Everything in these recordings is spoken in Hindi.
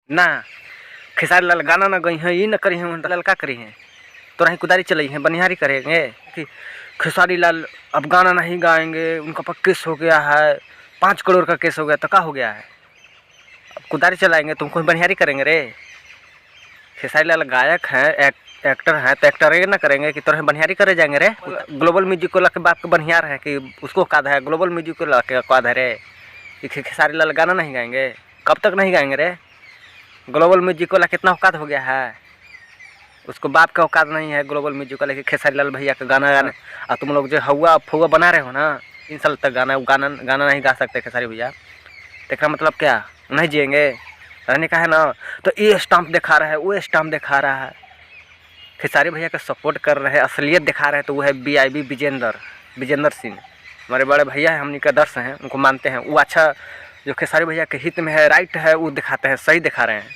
ना खेसारी लाल गाना ना गई हैं, ये न करी हैं, लाल का करी हैं, तो नहीं कुदारी चलाई हैं, बनिहारी करेंगे कि खेसारी लाल अब गाना नहीं गाएंगे, उनका पर केस हो गया है, 5 करोड़ का केस हो गया, तो क्या हो गया है, अब कुदारी चलाएंगे, तुमको बनिहारी करेंगे रे। खेसारी लाल गायक हैं, एक्टर हैं, तो एक्टर ये ना करेंगे कि तुरंत बनिहारी करे जाएंगे रे। ग्लोबल म्यूजिक को लाके बाप के बनिहार है कि उसको काद है, ग्लोबल म्यूजिक को लाके काद है रे कि खेसारी लाल गाना नहीं गाएंगे, कब तक नहीं गाएंगे रे। ग्लोबल म्यूजिक वाला कितना औकात हो गया है, उसको बाप का औकात नहीं है ग्लोबल म्यूजिक वाले कि खेसारी लाल भैया का गाना गाने। और तुम लोग जो हवा फुआ बना रहे हो ना 3 साल तक गाना नहीं गा सकते खेसारी भैया, देखना मतलब क्या, नहीं जिएंगे रहने का है ना। तो ये स्टाम्प दिखा रहा है, वो स्टाम्प दिखा रहा है, खेसारी भैया का सपोर्ट कर रहे हैं, असलियत दिखा रहे हैं, तो वो है BIB विजेंद्र सिंह, हमारे बड़े भैया हैं, हमनी का दर्श हैं, उनको मानते हैं। वो अच्छा जो खेसारी भैया के हित में है, राइट है, वो दिखाते हैं, सही दिखा रहे हैं।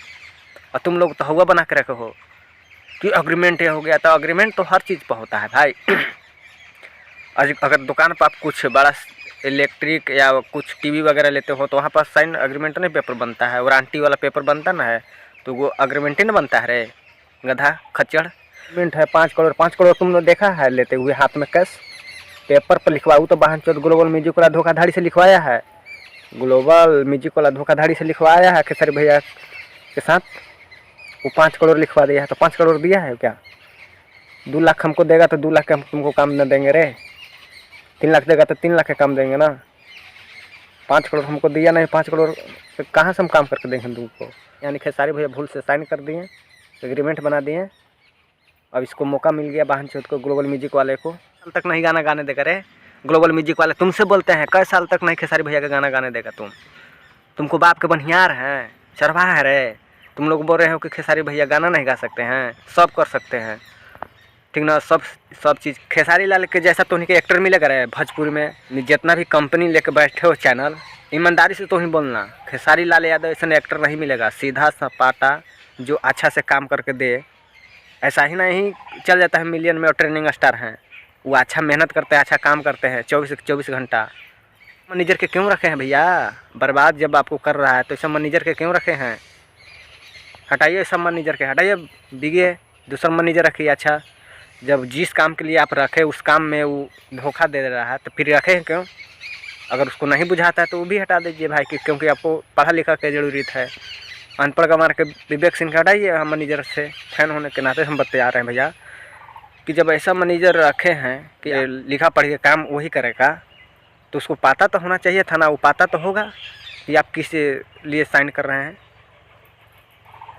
और तुम लोग तो हुआ बना के रखे हो कि अग्रीमेंट ये हो गया, तो अग्रीमेंट तो हर चीज़ पर होता है भाई। अगर दुकान पर आप कुछ बड़ा इलेक्ट्रिक या कुछ TV वगैरह लेते हो तो वहाँ पर साइन अग्रीमेंट नहीं पेपर बनता है, वारंटी वाला पेपर बनता ना है, तो वो अग्रीमेंट ही ना बनता है रे गधा खच्चड़। अग्रीमेंट है 5 करोड़ तुमने देखा है लेते हुए हाथ में कैश, पेपर पर लिखवाऊँ तो बहन चौथ ग्लोबल म्यूजिक वाला धोखाधड़ी से लिखवाया है, ग्लोबल म्यूजिक वाला धोखाधड़ी से लिखवाया है खेसारी भैया के साथ, वो 5 करोड़ लिखवा दिया है, तो 5 करोड़ दिया है क्या। 2 लाख हमको देगा तो 2 लाख के हम तुमको काम न देंगे रे, 3 लाख देगा तो 3 लाख के काम देंगे ना। 5 करोड़ हमको दिया नहीं, 5 करोड़ तो कहाँ से हम काम करके देंगे तुमको। यानी खेसारी भैया भूल से साइन कर दिए, एग्रीमेंट बना दिए, अब इसको मौका मिल गया बहन चौथ को, ग्लोबल म्यूजिक वाले को। साल तक नहीं गाना गाने देगा रे ग्लोबल म्यूजिक वाले, तुमसे बोलते हैं कई साल तक नहीं खेसारी भैया का गाना गाने देगा। तुमको बाप के बनिहार हैं, चरवाहा है रे। तुम लोग बोल रहे हो कि खेसारी भैया गाना नहीं गा सकते हैं, सब कर सकते हैं, ठीक ना। सब चीज़ खेसारी लाल के जैसा तो उन्हीं के एक्टर मिलेगा रे भोजपुरी में। जितना भी कंपनी लेके बैठे हो चैनल, ईमानदारी से तो ही बोलना, खेसारी लाल यादव ऐसा एक्टर नहीं मिलेगा सीधा सपाटा जो अच्छा से काम करके दे। ऐसा ही नहीं चल जाता है मिलियन में और ट्रेनिंग स्टार हैं, वो अच्छा मेहनत करते हैं, अच्छा काम करते हैं 24 घंटा। मैनेजर के क्यों रखे हैं भैया, बर्बाद जब आपको कर रहा है तो सब मैनेजर के क्यों रखे हैं। हटाइए सब मैनेजर के, हटाइए, बिगिए दूसरा मैनेजर रखिए। अच्छा जब जिस काम के लिए आप रखे उस काम में वो धोखा दे रहा है तो फिर रखे हैं क्यों। अगर उसको नहीं बुझाता है तो वो भी हटा दीजिए भाई, क्योंकि आपको पढ़ा लिखा की ज़रूरत है। अनपढ़ का मार के विवेक सिंह हटाइए। हम मैनेजर से फैन होने के नाते हम बता रहे हैं भैया कि जब ऐसा मैनेजर रखे हैं कि लिखा पढ़ के काम वही करेगा, तो उसको पता तो होना चाहिए था ना, वो पता तो होगा कि आप किस लिए साइन कर रहे हैं।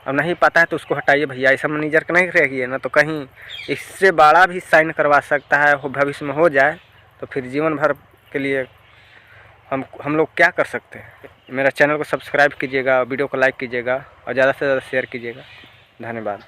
अब नहीं पता है तो उसको हटाइए भैया, ऐसा मैनेजर नहीं रहिए ना, तो कहीं इससे बड़ा भी साइन करवा सकता है, हो भविष्य में हो जाए तो फिर जीवन भर के लिए हम लोग क्या कर सकते हैं। मेरा चैनल को सब्सक्राइब कीजिएगा, वीडियो को लाइक कीजिएगा और ज़्यादा से ज़्यादा शेयर कीजिएगा। धन्यवाद।